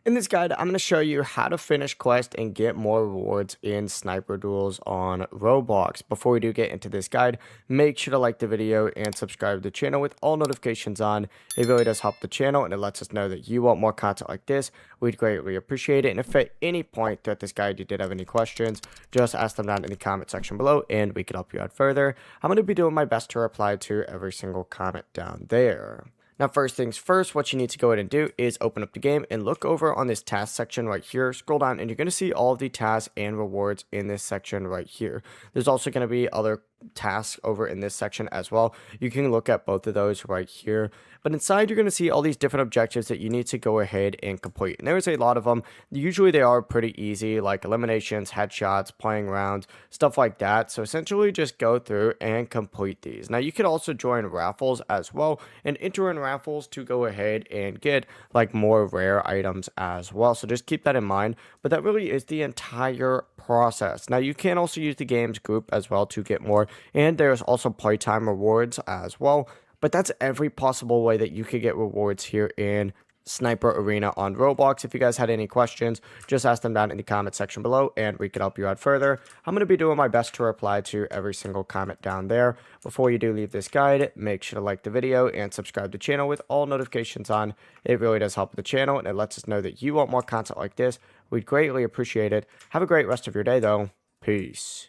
In this guide, I'm going to show you how to finish quests and get more rewards in sniper duels on Roblox. Before we do get into this guide, make sure to like the video and subscribe to the channel with all notifications on. It really does help the channel and it lets us know that you want more content like this. We'd greatly appreciate it. And if at any point throughout this guide you did have any questions, just ask them down in the comment section below and we can help you out further. I'm going to be doing my best to reply to every single comment down there. Now, first things first, what you need to go ahead and do is open up the game and look over on this task section right here. Scroll down and you're going to see all of the tasks and rewards in this section right here. There's also going to be other tasks over in this section as well. You can look at both of those right here. But inside, you're going to see all these different objectives that you need to go ahead and complete. And there's a lot of them. Usually they are pretty easy, like eliminations, headshots, playing rounds, stuff like that. So essentially just go through and complete these. Now you can also join raffles as well and enter in raffles to go ahead and get like more rare items as well. So just keep that in mind. But that really is the entire process. Now you can also use the games group as well to get more. And there's also playtime rewards as well. But that's every possible way that you could get rewards here in Sniper Arena on Roblox. If you guys had any questions, just ask them down in the comment section below and we can help you out further. I'm going to be doing my best to reply to every single comment down there. Before you do leave this guide, make sure to like the video and subscribe to the channel with all notifications on. It really does help the channel and it lets us know that you want more content like this. We'd greatly appreciate it. Have a great rest of your day though. Peace.